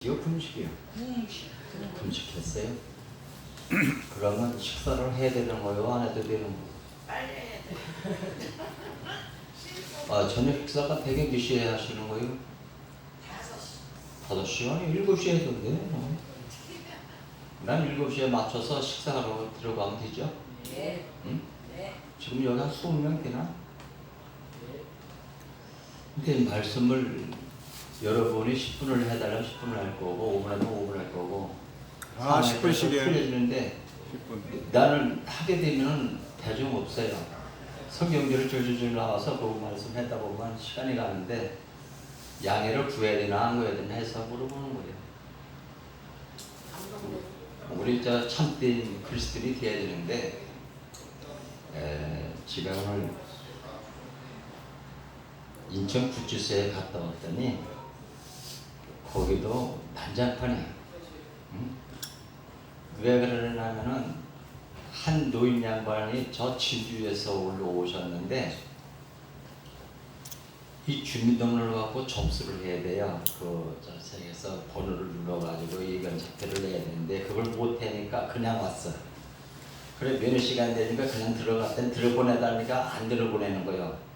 이거 금식이요. 금식했어요? 그러면 식사를 해야 되는 거예요? 안 해도 되는 거예요? 빨리 해야 돼. 저녁 식사가 되게 몇 시에 하시는 거예요? 5시. 5시? 아니 7시에 했던데. 난 7시에 맞춰서 식사하러 들어가면 되죠? 네. 응? 네. 지금 여기 한 20명 되나? 근데 말씀을 여러분이 10분을 해달라면 10분을 할 거고 5분 하면 5분 할 거고 10분씩이에요. 풀려주는데 10분. 나는 하게 되면 대중 없어요. 성경들을 줄줄줄 나와서 그 말씀 했다 보면 시간이 가는데 양해를 구해야 되나 안 구해야 되나 해서 물어보는 거예요. 우리 저 참된 그리스도인이 돼야 되는데 집에 오늘 인천 구치소에 갔다 왔더니 거기도 난장판이야. 응? 왜 그러냐면은 한 노인 양반이 저 진주에서 올라오셨는데 이 주민등록을 갖고 접수를 해야 돼요. 저 책에서 번호를 눌러가지고 이건 자표를 내야 되는데 그걸 못 하니까 그냥 왔어. 그래 면회 시간 되니까 그냥 들어갔더니 들어보내달니까 안 들어보내는 거예요.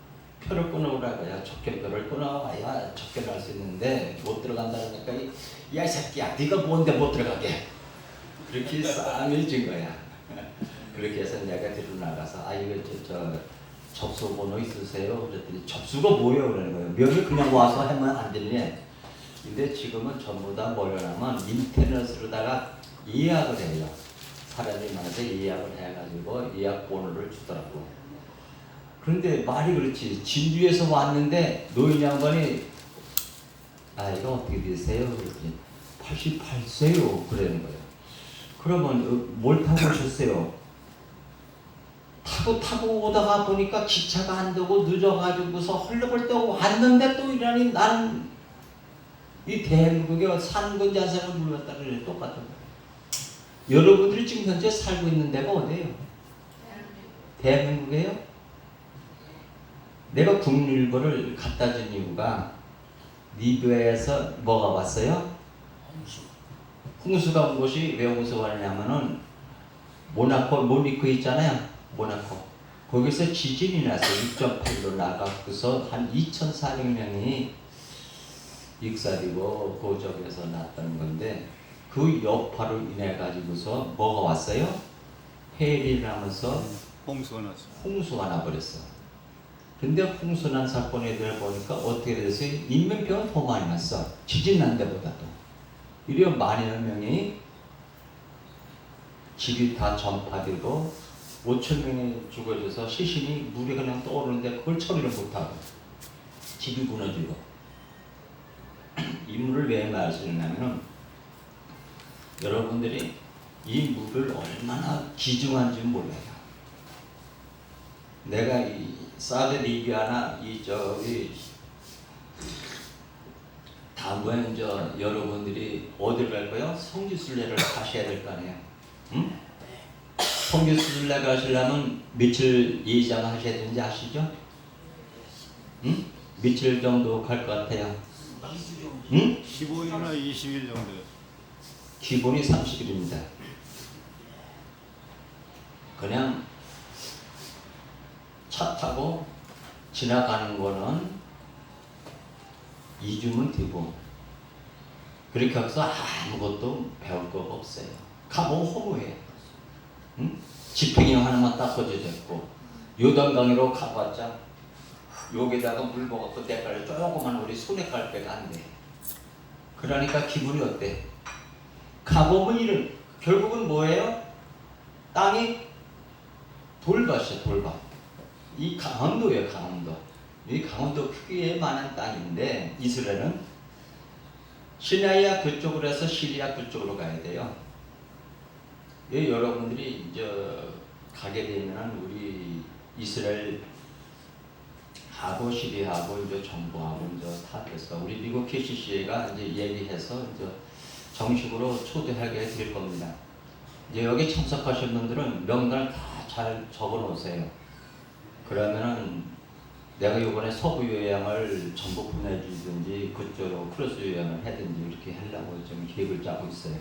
표를 끊어오라고요. 접견표를 끊어와야 접견을 할 수 있는데 못 들어간다니까 야 이 새끼야 네가 뭔데 못 들어가게 그렇게 싸움이 진 거야. 그렇게 해서 내가 뒤로 나가서 이거 저 접수번호 있으세요? 그랬더니 접수가 뭐예요? 그러는 거예요. 명이 그냥 와서 하면 안 되네. 근데 지금은 전부 다 뭐냐면 인터넷으로다가 예약을 해요. 사람이 많아서 예약을 해가지고 예약 번호를 주더라고. 그런데 말이 그렇지. 진주에서 왔는데 노인 양반이 이거 어떻게 되세요? 그랬더니 88세요. 그러는 거예요. 그러면 뭘 타고 오셨어요? 타고 오다가 보니까 기차가 안 되고 늦어가지고서 헐레벌떡 왔는데 또 이러니 나는 이 대한민국에 산 건지 안 사는 건지 모르겠다 그래. 똑같은 거예요. 여러분들이 지금 현재 살고 있는 데가 어디예요? 대한민국이에요? 내가 국립일보를 갖다 준 이유가 리비아에서 뭐가 왔어요? 홍수가 온 곳이 왜 홍수가 왔냐면은 모나코 있잖아요. 모나코. 거기서 지진이 나서 6.8로 나가고서 한 2,400명이 익사되고 고적에서 났다는 건데 그 여파로 인해 가지고서 뭐가 왔어요? 해일이 나면서 홍수가 나버렸어. 근데 홍수난 사건에 대해 보니까 어떻게 됐어요? 인명병은 더 많이 났어. 지진 난 데보다도. 이래 만여 명이 집이 다 전파되고 5,000명이 죽어져서 시신이 물에 그냥 떠오르는데 그걸 처리를 못하고 집이 무너지고. 이 물을 왜 마시냐면은 여러분들이 이 물을 얼마나 귀중한지 몰라요. 내가 이 사드 리비아나 다음번에 여러분들이 어디를 갈 거예요? 성지순례를 가셔야 될 거 아니에요. 응? 성지순례 가시려면 며칠 예정하셔야 되는지 아시죠? 응? 며칠 정도 갈 것 같아요? 응? 15일이나 20일 정도. 기본이 30일입니다. 그냥 차 타고 지나가는 거는 2주면 되고 그렇게 해서 아무것도 배울 거 없어요. 가보면 허무해. 응? 지팽이형 하나만 딱 꺼져져 있고 요단강으로 가봤자 여기다가 물 먹었고 때깔 조그만 우리 손에 깔배가 안 돼. 그러니까 기분이 어때? 가보면 결국은 뭐예요? 땅이 돌밭이야. 돌밭. 이 강원도예요. 강원도. 이 강원도 크기에 많은 땅인데 이스라엘은 시나이아 그쪽으로 해서 시리아 그쪽으로 가야 돼요. 여러분들이 가게 되면 우리 이스라엘 하고 시리아하고 정부하고 다 됐어. 우리 미국 KCC가 얘기해서 정식으로 초대하게 될 겁니다. 여기 참석하신 분들은 명단을 다 잘 적어 놓으세요. 그러면은 내가 이번에 서부 요양을 전부 보내주든지 그쪽으로 크로스 요양을 하든지 이렇게 하려고 좀 계획을 짜고 있어요.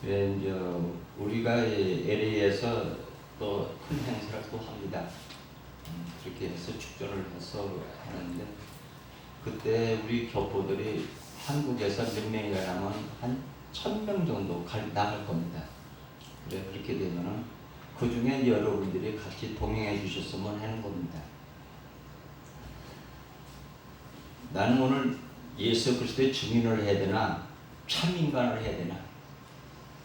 그래 이제 우리가 LA에서 또 큰 행사를 또 합니다. 그렇게 해서 축전을 해서 하는데 그때 우리 교포들이 한국에서 몇 명이라면 한 1000명 정도 나갈 겁니다. 그래 그렇게 되면은 그 중에 여러분들이 같이 동행해 주셨으면 하는 겁니다. 나는 오늘 예수 그리스도의 증인을 해야 되나 참 인간을 해야 되나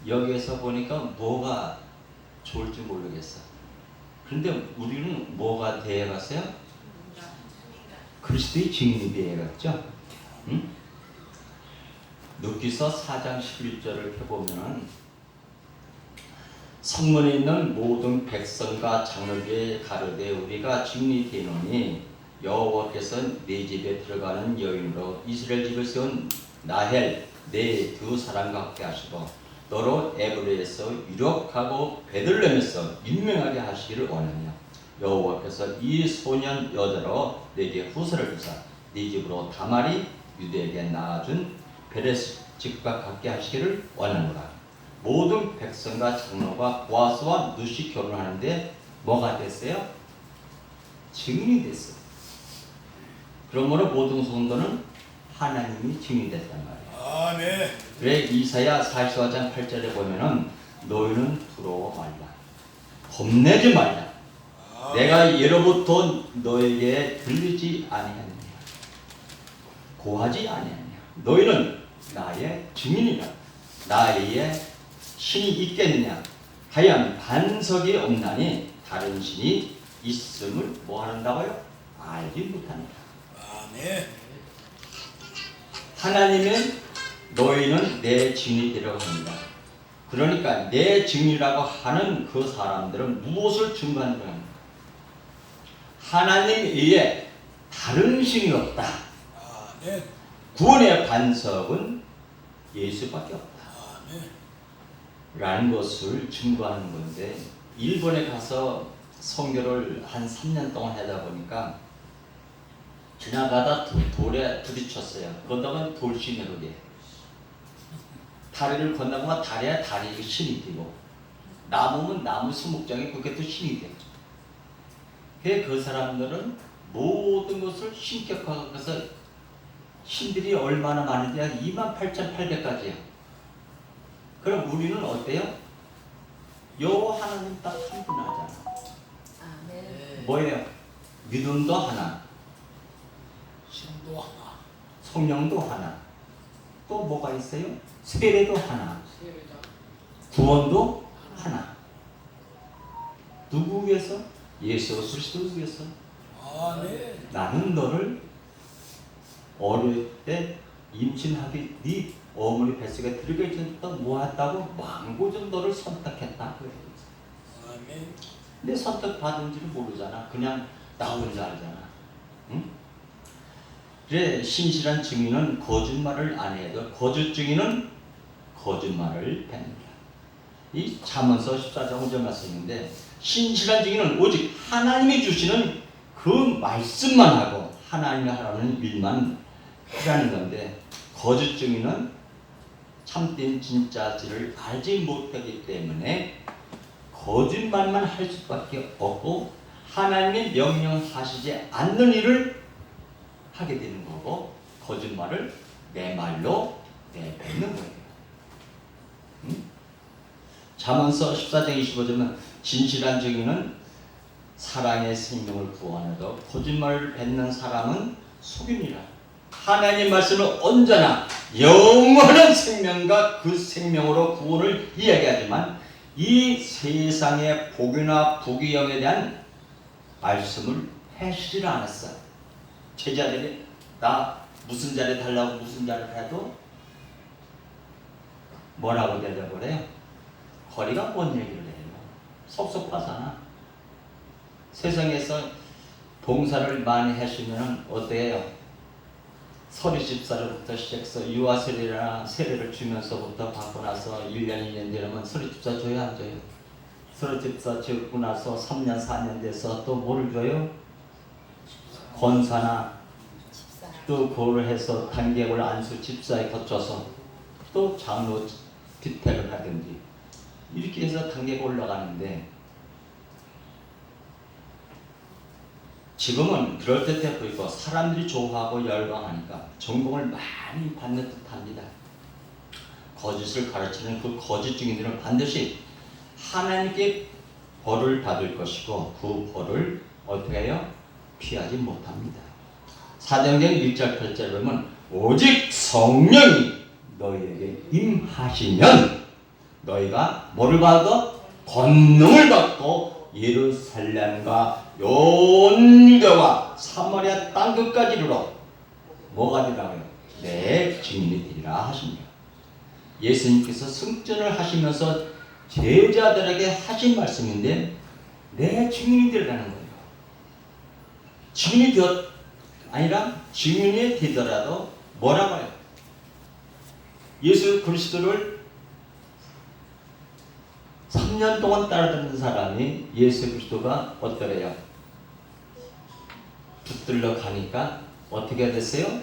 여기에서 보니까 뭐가 좋을지 모르겠어. 그런데 우리는 뭐가 되어갔어요? 그리스도의 증인이 되어갔죠. 응? 눕기서 4장 11절을 펴보면 성문에 있는 모든 백성과 장로들에게 가로되 우리가 증인이 되노니 여호와께서 네 집에 들어가는 여인으로 이스라엘 집을 세운 나헬 네 두 사람과 함께 하시고 너로 에브레에서 유력하고 베들레헴에서 유명하게 하시기를 원하며 여호와께서 이 소년 여자로 내게 후세를 주사 네 집으로 다말이 유대에게 낳아준 베레스 집과 같게 하시기를 원하노라. 모든 백성과 장로가 보아스와 룻이 결혼하는데 뭐가 됐어요? 증인이 됐어요. 그러므로 모든 성도는 하나님이 증인이 됐단 말이에요. 아멘. 그래 이사야 44장 8절에 보면은 너희는 부러워 말라. 겁내지 말라. 내가 예로부터 너에게 들리지 아니하느냐. 고하지 아니하느냐. 너희는 나의 증인이라. 나의 신이 있겠느냐. 하얀 반석이 없나니 다른 신이 있음을 뭐 하는다고요? 알지 못합니다. 아멘. 하나님은 너희는 내 증인이 되려고 합니다. 그러니까 내 증인이라고 하는 그 사람들은 무엇을 증거하는 거야? 하나님 외에 다른 신이 없다. 아멘. 구원의 반석은 예수밖에 없다. 아멘. 라는 것을 증거하는 건데 일본에 가서 선교를 한 3년 동안 하다 보니까 지나가다 돌에 부딪혔어요. 건너면 돌신으로 돼. 다리를 건너면 다리에 신이 되고 나무면 나무 수목장에 그게 또 신이 돼. 그 사람들은 모든 것을 신격화해서 신들이 얼마나 많은지 28,800가지야. 그럼 우리는 어때요? 요 하나님 딱 한 분 하잖아. 아멘. 뭐예요? 믿음도 하나, 신도 하나. 성령도 하나, 또 뭐가 있어요? 세례도 하나, 구원도 하나. 누구 위해서? 예수 그리스도 위해서. 아멘. 나는 너를 어릴 때 임신하기 네 어머니 뱃속에 들어가 있었다 모았다고 망고전 너를 선택했다. 아멘. 근데 선택받은지를 모르잖아. 그냥 나 혼자 알잖아. 응? 그래 신실한 증인은 거짓말을 안 해도 거짓 증인은 거짓말을 뱉는다. 이 잠언서 14장 5절 말씀인데 신실한 증인은 오직 하나님이 주시는 그 말씀만 하고 하나님이 하라는 일만 하라는 건데 거짓 증인은 참된 진짜지를 알지 못하기 때문에 거짓말만 할 수밖에 없고 하나님이 명령하시지 않는 일을 하게 되는 거고 거짓말을 내 말로 내뱉는 거예요. 응? 잠언서 14장 25절은 진실한 증인은 사랑의 생명을 구원하고 거짓말을 뱉는 사람은 속임이라. 하나님 말씀은 언제나 영원한 생명과 그 생명으로 구원을 이야기하지만 이 세상의 복이나 부귀영에 대한 말씀을 해주질 않았어. 제자들이 나 무슨 자리 달라고 무슨 자리를 해도 뭐라고 대답을 해요? 거리가 뭔 얘기를 해요? 섭섭하잖아. 세상에서 봉사를 많이 하시면 어때요? 서리집사로부터 시작해서 유아 세례나 세례를 주면서부터 받고 나서 1년 2년 되면 서리집사 줘요 안 줘요? 서리집사 주고 나서 3년 4년 돼서 또 뭐를 줘요? 권사나 집사. 또 그걸 해서 단계를 안수 집사에 거쳐서 또 장로 뒤태를 하든지 이렇게 해서 단계가 올라가는데 지금은 그럴듯해 보이고 사람들이 좋아하고 열광하니까 전공을 많이 받는 듯합니다. 거짓을 가르치는 그 거짓 증인들은 반드시 하나님께 벌을 받을 것이고 그 벌을 어떻게 해요? 피하지 못합니다. 사도행전 1절 8절에 보면 오직 성령이 너희에게 임하시면 너희가 뭐를 받아? 권능을 받고 예루살렘과 온 유대와 사마리아 땅끝까지 이르러 뭐가 되라고요? 내 증인이 되리라 하십니다. 예수님께서 승천을 하시면서 제자들에게 하신 말씀인데 내 증인이 되라는 거예요. 증인이 되었 아니라 증인이 되더라도 뭐라고 해요? 예수 그리스도를 3년 동안 따라다니는 사람이 예수 그리스도가 어떠래요? 붙들러 가니까 어떻게 됐어요?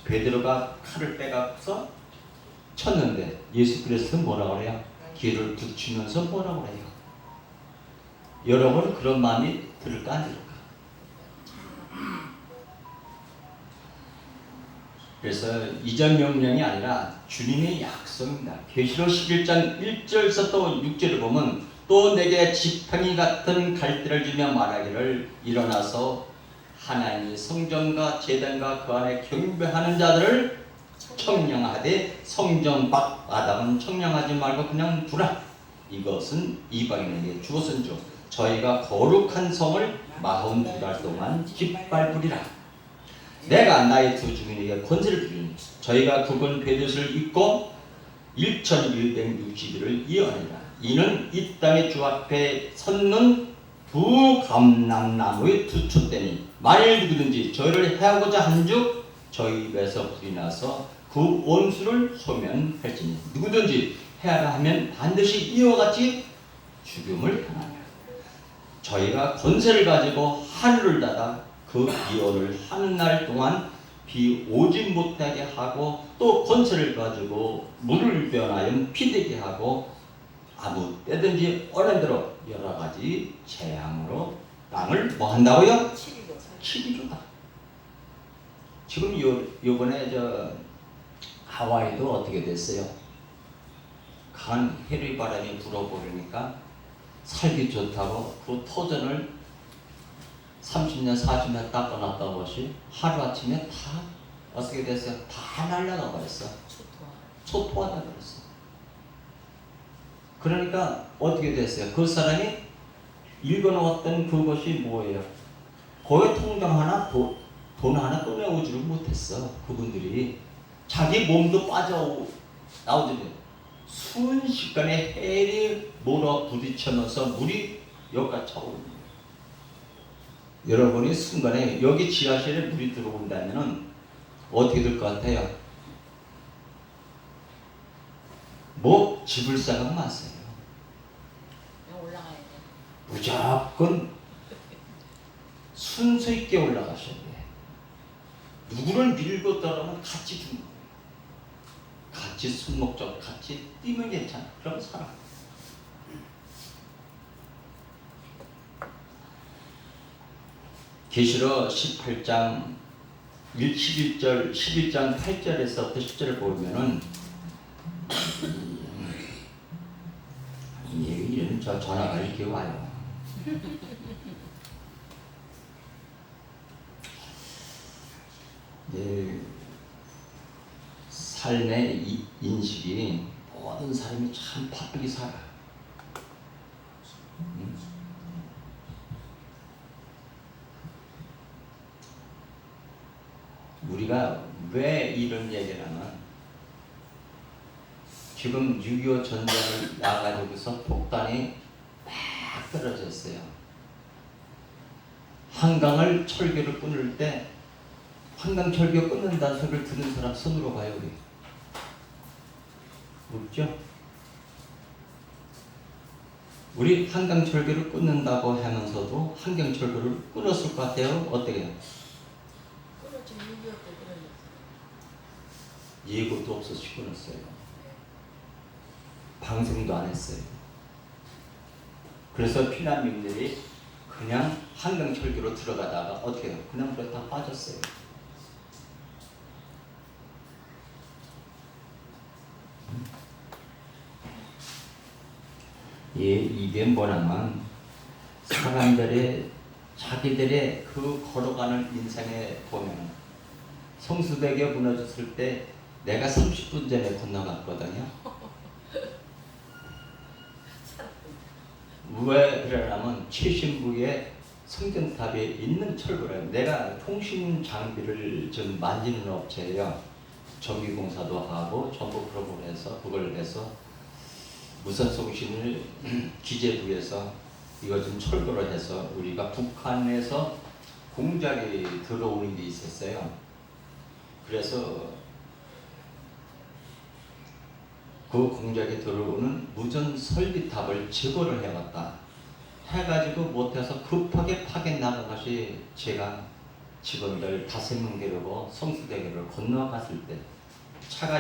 베드로가 칼을 빼가서 쳤는데 예수 그리스도는 뭐라고 그래요? 귀를 붙이면서 뭐라고 그래요? 여러분 그런 마음이 들을까 안 들을까? 그래서 이전 명령이 아니라 주님의 약속입니다. 계시록 11장 1절에서 또 6절을 보면 또 내게 지팡이 같은 갈대를 주며 말하기를 일어나서 하나님의 성전과 제단과 그 안에 경배하는 자들을 청량하되 성전 밖 마당은 청량하지 말고 그냥 두라. 이것은 이방인에게 주었은 즉 저희가 거룩한 성을 42달 동안 짓밟으리라. 내가 나의 두 증인에게 권세를 주리니 저희가 굵은 베드옷을 입고 1160일을 이어하리라. 이는 이 땅의 주 앞에 섰는 두 감람나무의 두 촛대니 만일 누구든지 저희를 해하고자 한즉 저희 입에서 불이 나서 그 온수를 소면할지니 누구든지 해하라 하면 반드시 이와 같이 죽음을 당하리라. 저희가 권세를 가지고 하늘을 닫아 그 기원을 하는 날 동안 비 오지 못하게 하고 또 권세를 가지고 물을 변하여 피되게 하고 아무 때든지 어느 대로 여러 가지 재앙으로 땅을 뭐 한다고요? 치리로다. 지금 요번에 저 하와이도 어떻게 됐어요? 강한 해리 바람이 불어버리니까 살기 좋다고 그 토전을 30년, 40년 닦아놨던 것이 하루아침에 다 어떻게 됐어요? 다 날아가 버렸어. 초토화돼 버렸어. 그러니까 어떻게 됐어요? 그 사람이 읽어놓았던 그것이 뭐예요? 거기 통장 하나, 돈 하나 꺼내오지를 못했어. 그분들이 자기 몸도 나오지. 순식간에 해리 몰아 부딪히면서 물이 여기까지 차오르는 거예요. 여러분이 순간에 여기 지하실에 물이 들어온다면 어떻게 될 것 같아요? 뭐 집을 생각 마세요. 올라가야 돼. 무조건 순서 있게 올라가셔야 돼. 누구를 밀고 따라오면 같이 죽는 거예요. 같이 술 먹자, 같이 뛰면 괜찮아. 그럼 살아. 계시록 18장 11절, 11장 8절에서부터 10절을 보면은 이런 저 전화가 이렇게 와요. 삶의 이 인식이 모든 사람이 참 바쁘게 살아. 우리가 왜 이런 얘기를 하면 지금 6.25 전쟁을 나가지고서 폭탄이 막 떨어졌어요. 한강을 철교를 끊을 때 한강 철교 끊는다는 소리를 듣는 사람 손으로 봐요. 우리. 없죠? 우리 한강 철교를 끊는다고 하면서도 한강 철교를 끊었을 것 같아요? 어떻게 해요? 지금 6.25 때 그런 예고도 없어서 죽어났어요. 방송도 안 했어요. 그래서 피난민들이 그냥 한강철교로 들어가다가 어떻게 해요? 그냥 물에 다 빠졌어요. 예, 이게 뭐냐면 사람들의 자기들의 그 걸어가는 인생에 보면 성수대교 무너졌을 때 내가 30분 전에 건너갔거든요. 왜 그러냐면 최신부의 성전탑에 있는 철거를 내가 통신 장비를 좀 만지는 업체예요. 전기공사도 하고 전부 프로그램을 해서 그걸 해서 무선통신을 기재부에서 이거 좀 철거를 해서 우리가 북한에서 공작이 들어오는 게 있었어요. 그래서 그 공작이 들어오는 무전 설비탑을 제거를 해왔다. 해가지고 못해서 급하게 파견 나간 것이 제가 직원들 5명 데리고 성수대교를 건너갔을 때 차가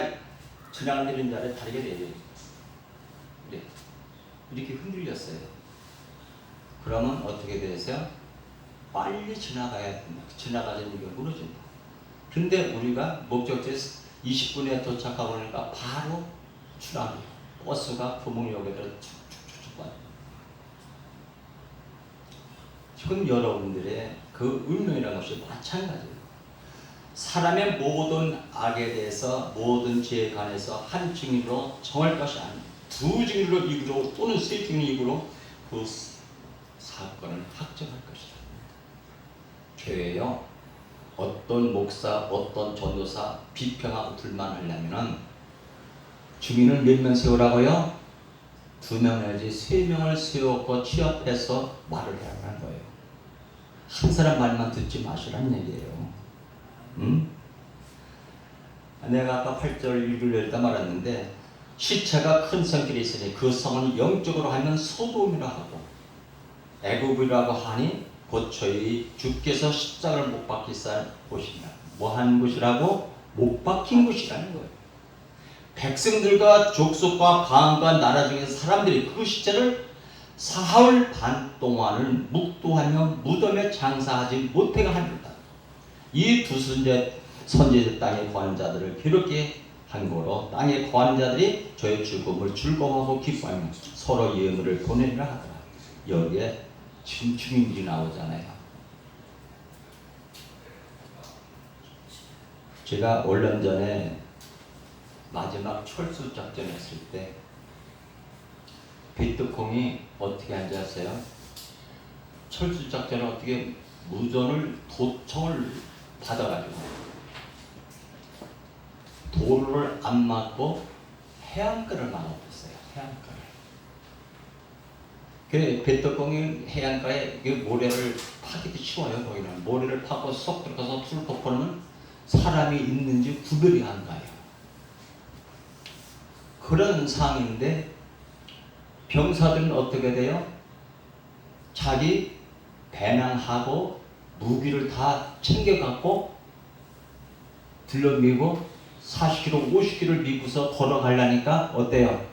지나가는 자리에 다리가 내려요. 이렇게 흔들렸어요. 그러면 어떻게 되세요? 빨리 지나가야 된다. 지나가자는 게 무너진다. 근데 우리가 목적지에 20분에 도착하고 나니까 바로 출항해요. 버스가 부목역에다 쭉쭉쭉쭉 와요. 지금 여러분들의 그 운명이라는 것이 마찬가지예요. 사람의 모든 악에 대해서 모든 죄에 관해서 한 증인으로 정할 것이 아닙니다. 2증인으로 이구로 또는 3증인 이구로 그 사건을 확정할 것이다. 교회요. 어떤 목사, 어떤 전도사 비평하고 불만하려면은 주민을 몇 명 세우라고요? 2명 내지 3명을 세우고 취업해서 말을 해야 하는 거예요. 한 사람 말만 듣지 마시라는 얘기예요. 응? 내가 아까 8절 읽으려다 말았는데 시체가 큰 성길에 있으니 그 성은 영적으로 하면 소돔이라 하고 애굽이라고 하니 곧 저희 주께서 십자가를 못 박히사 곳이라. 뭐한 곳이라고? 못 박힌 곳이라는 거예요. 백성들과 족속과 강과 나라 중에서 사람들이 그 시체를 사흘 반 동안을 묵도하며 무덤에 장사하지 못하게 합니다. 이 두 선지자 땅의 거하는 자들을 괴롭게 한 거로 땅의 거하는 자들이 저의 죽음을 즐거워하고 기뻐하며 서로 예물을 보내리라 하더라. 여기에 지금 증인들이 나오잖아요. 제가 얼른 전에 마지막 철수 작전 했을 때 비트콩이 어떻게 앉았어요? 철수 작전을 어떻게 무전을 도청을 받아가지고 도로를 안 막고 해안가를 막아버렸어요. 해안가를. 그 비트콩이 해안가에 모래를 파기도 쉬워요. 거기는 모래를 파고 쏙 들어가서 풀 덮어놓으면 사람이 있는지 구별이 안 가요. 그런 상황인데 병사들은 어떻게 돼요? 자기 배낭하고 무기를 다 챙겨갖고 들러미고 40km, 50km를 미고서 걸어가려니까 어때요?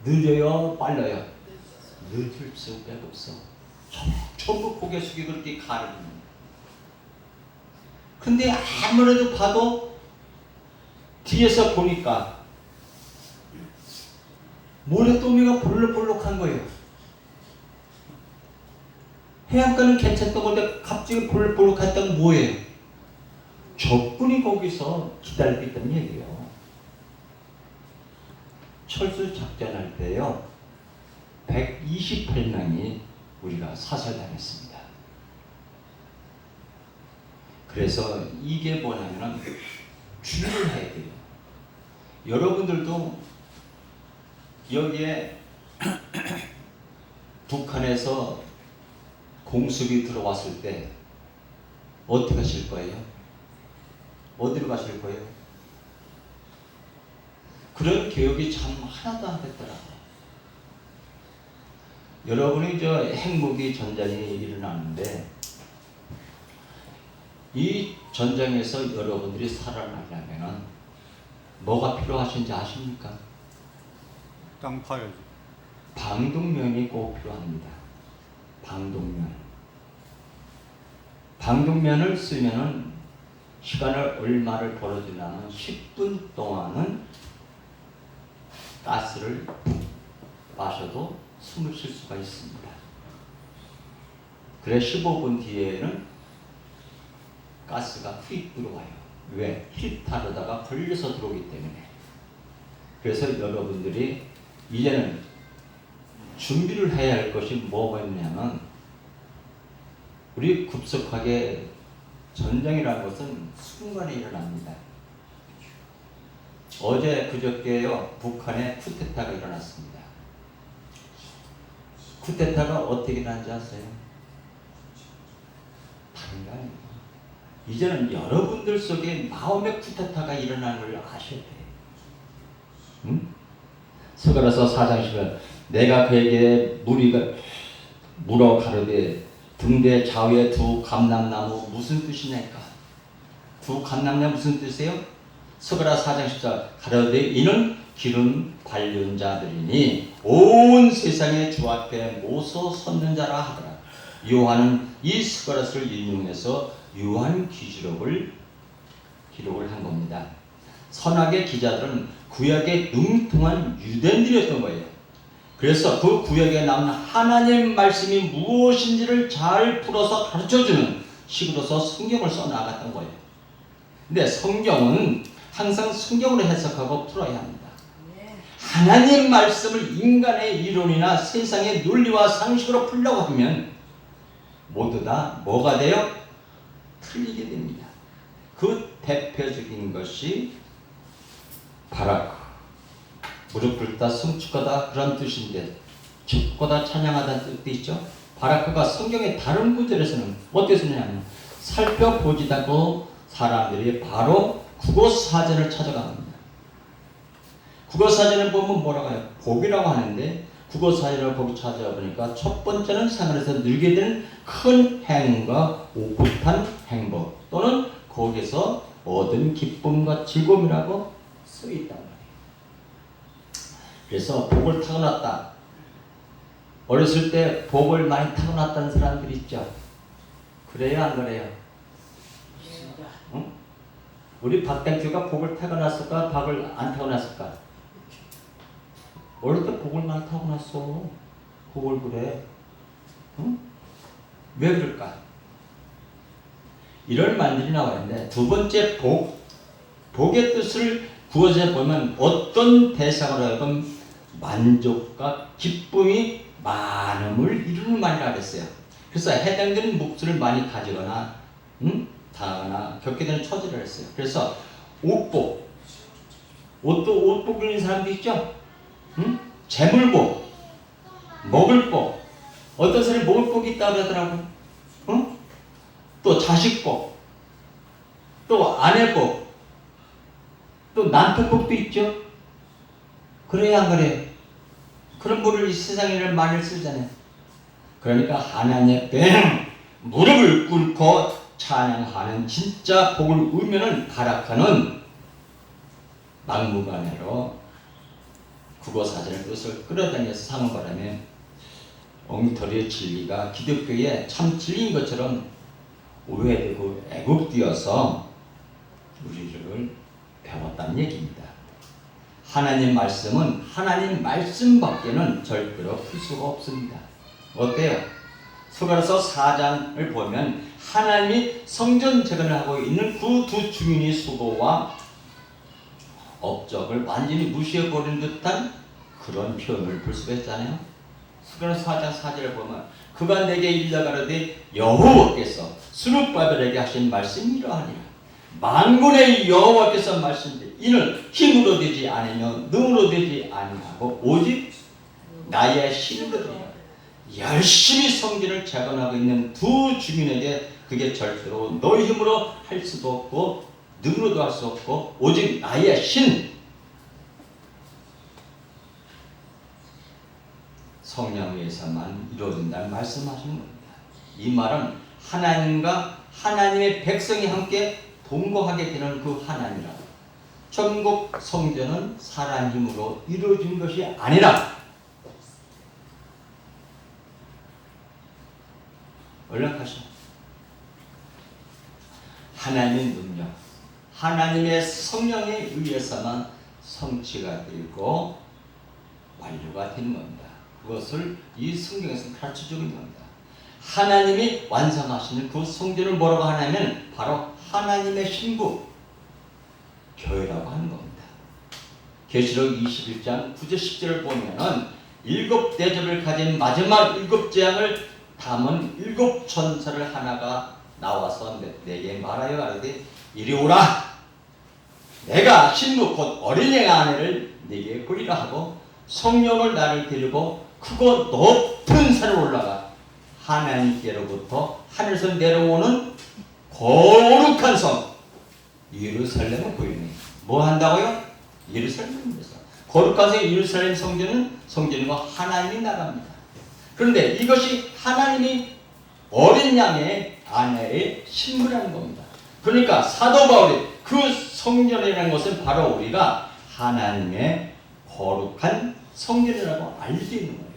느려요? 빨라요? 늦을 수밖에 없어. 전부 고개 숙이고 그렇게 가는 거예요. 근데 아무래도 봐도 뒤에서 보니까 모래더미가 볼록볼록한 거예요. 해안가는 괜찮다고 하는데 갑자기 볼록볼록했던 건 뭐예요? 적군이 거기서 기다리고 있다는 얘기예요. 철수 작전할 때요 128명이 우리가 사살당했습니다. 그래서 이게 뭐냐면 주의를 해야 돼요. 여러분들도 여기에 북한에서 공습이 들어왔을 때 어떻게 하실 거예요? 어디로 가실 거예요? 그런 교육이 참 하나도 안 됐더라고요. 여러분이 저 핵무기 전쟁이 일어났는데 이 전쟁에서 여러분들이 살아나려면 뭐가 필요하신지 아십니까? 땅 파야지. 방독면이 꼭 필요합니다. 방독면. 방독면을 쓰면은 시간을 얼마를 벌어주냐면 10분 동안은 가스를 마셔도 숨을 쉴 수가 있습니다. 그래 15분 뒤에는 가스가 휙 들어와요. 왜? 히터로다가 걸려서 들어오기 때문에. 그래서 여러분들이 이제는 준비를 해야 할 것이 뭐가 있냐면 우리 급속하게 전쟁이라는 것은 순간에 일어납니다. 어제 그저께요 북한에 쿠데타가 일어났습니다. 쿠데타가 어떻게 일어난지 아세요? 다른 게 아니에요. 이제는 여러분들 속에 마음의 쿠데타가 일어나는 걸 아셔야 돼요. 응? 스가랴서 4장 10절 내가 그에게 물어 가로되 등대 좌우에 두 감람나무 무슨 뜻이냐니까. 두 감람나무 무슨 뜻이에요? 스가랴 4장 10절 가로되 이는 기름 발린 자들이니 온 세상의 주 앞에 모서 섰는 자라 하더라. 요한은 이 스가랴서를 인용해서 요한 기록을 한 겁니다. 선악의 기자들은 구약에 능통한 유대인들이었던 거예요. 그래서 그 구약에 나오는 하나님 말씀이 무엇인지를 잘 풀어서 가르쳐주는 식으로서 성경을 써나갔던 거예요. 근데 성경은 항상 성경으로 해석하고 풀어야 합니다. 하나님 말씀을 인간의 이론이나 세상의 논리와 상식으로 풀려고 하면 모두 다 뭐가 돼요? 틀리게 됩니다. 그 대표적인 것이 바라크, 무릎 꿇다 숨축하다 그런 뜻인데 축보다 찬양하다는 뜻도 있죠. 바라크가 성경의 다른 구절에서는 어떻게 쓰냐면 살펴보지다고 사람들이 바로 국어사전을 찾아갑니다. 국어사전을 보면 뭐라고 해요? 복이라고 하는데 국어사전을 보고 찾아보니까 첫 번째는 생활에서 늘게 되는 큰 행운과 오붓한 행복 또는 거기서 얻은 기쁨과 즐거움이라고 쓰여있단 말이에요. 그래서 복을 타고났다. 어렸을 때 복을 많이 타고났다는 사람들이 있죠. 그래요 안 그래요? 응? 우리 박땡큐가 복을 타고났을까? 복을 안 타고났을까? 어릴 때 복을 많이 타고났어. 복을 그래. 응? 왜 그럴까? 이런 말들이 나와있는데 두 번째 복의 뜻을 구어져 보면 어떤 대상으로 하여금 만족과 기쁨이 많음을 이루는 말이라고 했어요. 그래서 해당되는 몫을 많이 가지거나 당하거나 겪게 되는 처지를 했어요. 그래서 옷복, 옷복 입는 사람도 있죠. 재물복, 먹을복, 어떤 사람이 먹을복이 있다고 그러더라고요. 또 자식복, 또 아내복, 또 남편복도 있죠. 그래야 안 그래요? 그런 분을 이 세상에는 많이 쓰잖아요. 그러니까 하나님 앞에 무릎을 꿇고 찬양하는 진짜 복을 울면은 바라카는 막무가내로 국어사전의 뜻을 끌어다녀서 사는 바람에 엉터리의 진리가 기독교의 참 진리인 것처럼 오해되고 애국되어서 우리를 배웠다는 얘기입니다. 하나님 말씀은 하나님 말씀밖에는 절대로 풀 수가 없습니다. 어때요? 스가랴서 4장을 보면 하나님이 성전 재건을 하고 있는 그 두 주민의 수고와 업적을 완전히 무시해버린 듯한 그런 표현을 볼 수가 있잖아요. 스가랴서 4장 4절을 보면 그가 내게 일러가로되 여호와께서 스룹바벨에게 하신 말씀이 이러하니라. 만군의 여호와께서 말씀되 이는 힘으로 되지 않으며 능으로 되지 아니하고 오직 나의 신으로되라. 열심히 성전을 재건하고 있는 두 주민에게 그게 절대로 너의 힘으로 할 수도 없고 능으로도 할 수 없고 오직 나의 신 성령에서만 이루어진다는 말씀하시는 겁니다. 이 말은 하나님과 하나님의 백성이 함께 동거하게 되는 그 하나님이라. 천국 성전은 사람 힘으로 이루어진 것이 아니라 연락하셔. 하나님의 능력, 하나님의 성령에 의해서만 성취가 되고 완료가 되는 겁니다. 그것을 이 성경에서 가르쳐주고 있는 겁니다. 하나님이 완성하시는 그 성전을 뭐라고 하냐면 바로 하나님의 신부, 교회라고 하는 겁니다. 계시록 21장 9절 10절을 보면은 7 대접을 가진 마지막 7 재앙을 담은 7 천사를 하나가 나와서 내게 말하여 가로되 이리 오라. 내가 신부 곧 어린애 아내를 네게 보리라 하고 성령을 나를 데리고 크고 높은 산을 올라가 하나님께로부터 하늘에서 내려오는 거룩한 성 예루살렘을 보이네. 뭐 한다고요? 예루살렘에서 거룩한 성 예루살렘 성전과 하나님이 나갑니다. 그런데 이것이 하나님이 어린 양의 아내의 신부라는 겁니다. 그러니까 사도 바울이 그 성전이라는 것은 바로 우리가 하나님의 거룩한 성전이라고 알려져 있는 거예요.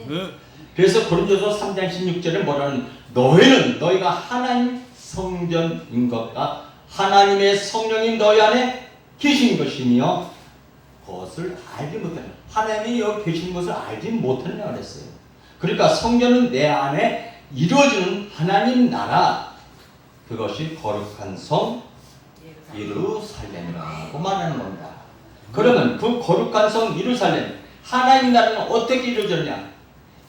네. 그래서 고린도서 3장 16절에 뭐라는 너희가 하나님 성전인 것과 하나님의 성령이 너희 안에 계신 것이며 그것을 알지 못하는 하나님이 여기 계신 것을 알지 못하느냐 그랬어요. 그러니까 성전은 내 안에 이루어지는 하나님 나라, 그것이 거룩한 성 예루살렘이라고 말하는 겁니다. 그러면 그 거룩한 성 예루살렘 하나님 나라는 어떻게 이루어졌냐?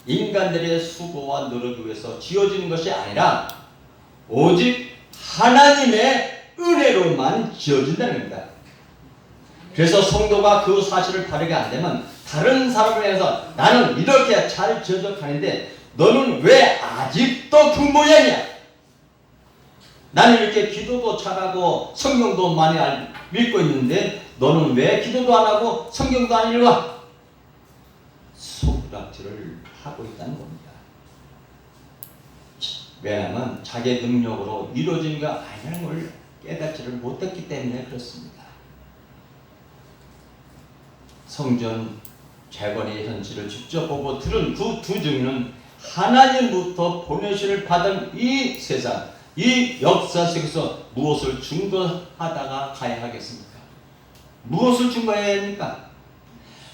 인간들의 수고와 노력에 의해서 지어지는 것이 아니라 오직 하나님의 은혜로만 지어진다는 겁니다. 그래서 성도가 그 사실을 바르게 안 되면 다른 사람을 해서 나는 이렇게 잘 지어져 가는데 너는 왜 아직도 그 모양이야? 나는 이렇게 기도도 잘하고 성경도 많이 읽고 있는데 너는 왜 기도도 안 하고 성경도 안 읽어? 손가락질을 하고 있다는 겁니다. 왜냐하면 자기 능력으로 이루어진 게 아니라는 걸 깨닫지를 못했기 때문에 그렇습니다. 성전 재건의 현실을 직접 보고 들은 그 두 증인은 하나님부터 보내심을 받은 이 세상, 이 역사 속에서 무엇을 증거하다가 가야 하겠습니까? 무엇을 증거해야 합니까?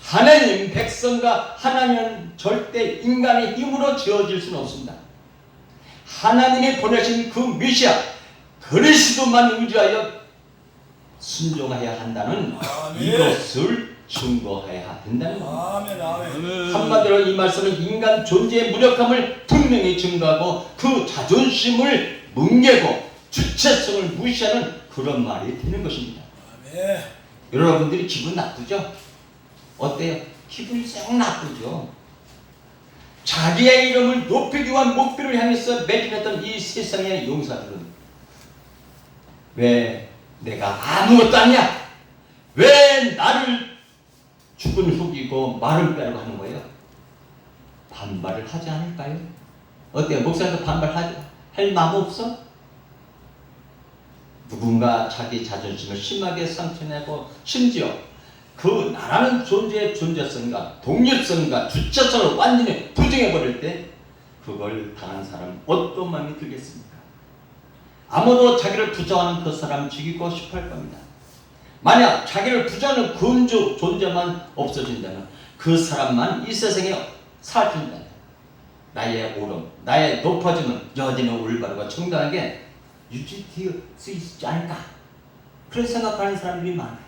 하나님 백성과 하나님은 절대 인간의 힘으로 지어질 수는 없습니다. 하나님이 보내신 그 메시아 그리스도만 의지하여 순종해야 한다는 아멘. 이것을 증거해야 된다는 겁니다. 아멘, 아멘. 한마디로 이 말씀은 인간 존재의 무력함을 분명히 증거하고 그 자존심을 뭉개고 주체성을 무시하는 그런 말이 되는 것입니다. 아멘. 여러분들이 기분 나쁘죠? 어때요? 기분이 썩 나쁘죠? 자기의 이름을 높이기 위한 목표를 향해서 매진했던 이 세상의 용사들은 왜 내가 아무것도 아니야? 왜 나를 죽은 훅이고 말을 빼라고 하는 거예요? 반발을 하지 않을까요? 어때요? 목사님도 반발할 마음 없어? 누군가 자기 자존심을 심하게 상처내고 심지어 그 나라는 존재의 존재성과 독립성과 주체성을 완전히 부정해버릴 때 그걸 당한 사람 어떤 마음이 들겠습니까? 아무도 자기를 부정하는 그 사람 죽이고 싶어 할 겁니다. 만약 자기를 부정하는 그 존재만 없어진다면 그 사람만 이 세상에 살아준다. 나의 오름, 나의 높아짐은 여전히 올바르고 정당하게 유지될 수 있지 않을까? 그런 생각하는 사람들이 많아요.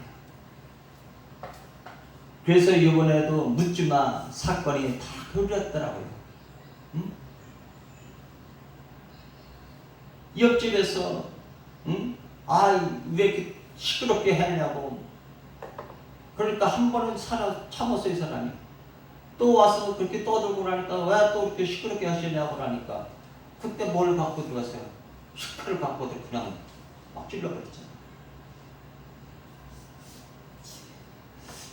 그래서 이번에도 묻지마 사건이 다 그렸더라고요. 응? 옆집에서 왜 이렇게 시끄럽게 했냐고. 그러니까 한 번은 참았어요, 이 사람이. 또 와서 그렇게 떠들고 그러니까 왜 또 이렇게 시끄럽게 하시냐고 그러니까 그때 뭘 갖고 들어갔어요? 시크를 갖고 그냥 막 찔러버렸잖아요.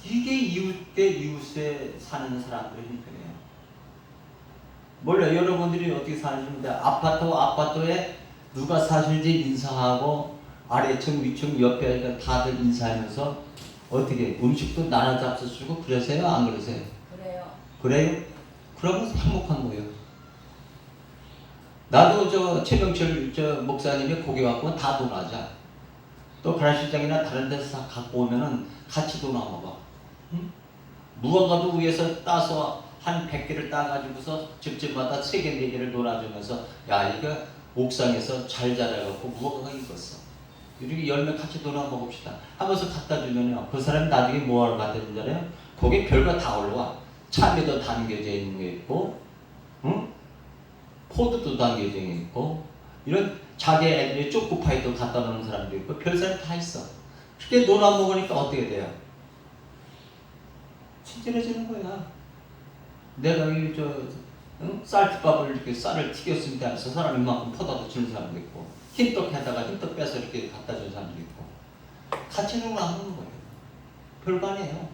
이게 이웃대 이웃에 사는 사람들의 형편이에요. 몰라요. 여러분들이 어떻게 사는지 모르는데 아파트에 누가 사실지 인사하고 아래층 위층 옆에 다들 인사하면서 어떻게 음식도 나눠 잡수시고 그러세요? 안 그러세요? 그래요. 그래요? 그러면 행복한 거예요. 나도 저 최병철 저 목사님이 고기 갖고 오면 다 도나자. 또 가라시장이나 다른 데서 갖고 오면은 같이 도나 먹어. 응? 무언가도 위에서 따서 한 100개를 따가지고서 집집마다 3개, 4개를 놀아주면서 야 이거 옥상에서 잘 자라갖고 무언가가 익었어. 이렇게 열매 같이 놀아 먹읍시다 하면서 갖다 주면요 그 사람이 나중에 뭐하러 갖다 준다래요? 거기에 별거 다 올라와. 참외도 담겨져 있는 게 있고 응? 포도도 담겨져 있고 이런 자기 애들이 초코파이도 갖다 놓는 사람도 있고 별 사람 다 있어. 그렇게 놀아 먹으니까 어떻게 돼요? 친절해지는 거야. 내가 응? 쌀국밥을 이렇게 쌀을 튀겼습니다 하면서 사람이 이만큼 퍼다도 주는 사람도 있고 흰떡 해다가 흰떡 빼서 이렇게 갖다 주는 사람도 있고 같이 놀아먹는 거예요. 별거 아니에요.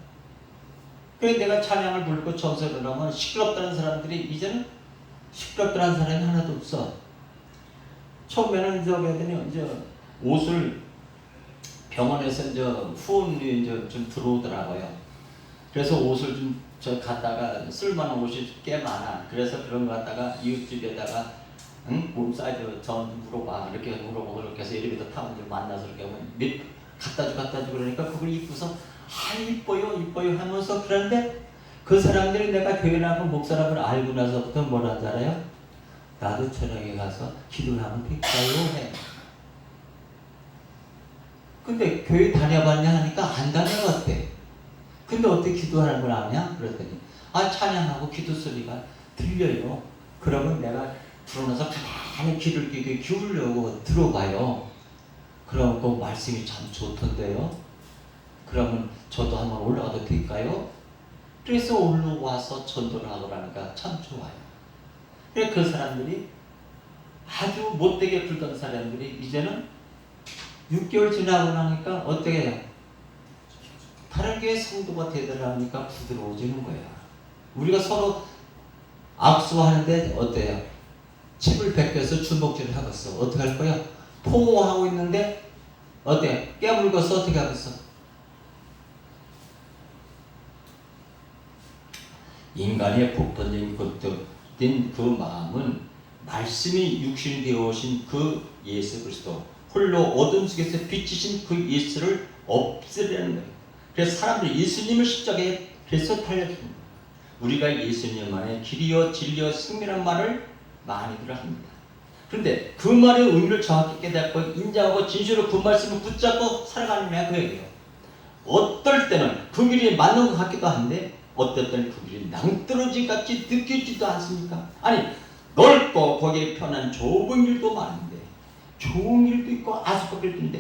그래서 내가 찬양을 부르고 전설을 하면 시끄럽다는 사람들이 이제는 시끄럽다는 사람이 하나도 없어. 처음에는 저기 하더니 이제 옷을 병원에서 이제 후원이 이제 좀 들어오더라고요. 그래서 옷을 좀 저 갖다가 쓸만한 옷이 꽤 많아. 그래서 그런 거 갖다가 이웃집에다가 응? 몸 사이즈 전 물어봐. 이렇게 물어보고 이렇게 해서 엘리베이터 타고 이제 만나서 이렇게 하면 몇 갖다 주 그러니까 그걸 입고서 아 이뻐요 하면서 그런데 그 사람들이 내가 교회 나가고 목사람을 알고 나서부터 뭐라 하지 알아요? 나도 저녁에 가서 기도하면 될까요? 해. 근데 교회 다녀봤냐 하니까 안 다녀봤대. 근데 어떻게 기도하는 걸 아냐? 그랬더니 아 찬양하고 기도 소리가 들려요. 그러면 내가 들어나서 가만히 귀를 끼게 기울려고 들어봐요. 그럼 그 말씀이 참 좋던데요. 그러면 저도 한번 올라가도 될까요? 그래서 올라와서 전도를 하더라니까 참 좋아요. 그래서 그 사람들이 아주 못되게 굴던 사람들이 이제는 6개월 지나고 나니까 어떻게 해요? 다른 교회 성도가 되더라니까 부드러워지는 거야. 우리가 서로 악수하는데 어때요? 침을 뱉겨서 주먹질을 하겠어. 어떻게 할 거야? 포옹하고 있는데 어때? 깨물고서 어떻게 하겠어? 인간의 보편적인 것들인 그 마음은 말씀이 육신이 되어 오신 그 예수 그리스도 홀로 어둠 속에서 비치신 그 예수를 없애려는 거예요. 그래서 사람들이 예수님을 십자가에 그래서 달려줍니다. 우리가 예수님만의 길이요 진리요 생명이라는 말을 많이들 합니다. 그런데 그 말의 의미를 정확히 깨닫고 인정하고 진실로 그 말씀을 붙잡고 살아가는 그 얘기예요. 어떨 때는 그 길이 맞는 것 같기도 한데 어떨 때는 그 길이 낭떠러지 같이 느껴지지도 않습니까? 아니 넓고 거기에 편한 좁은 길도 많은데 좋은 길도 있고 아스팔트 길도 있는데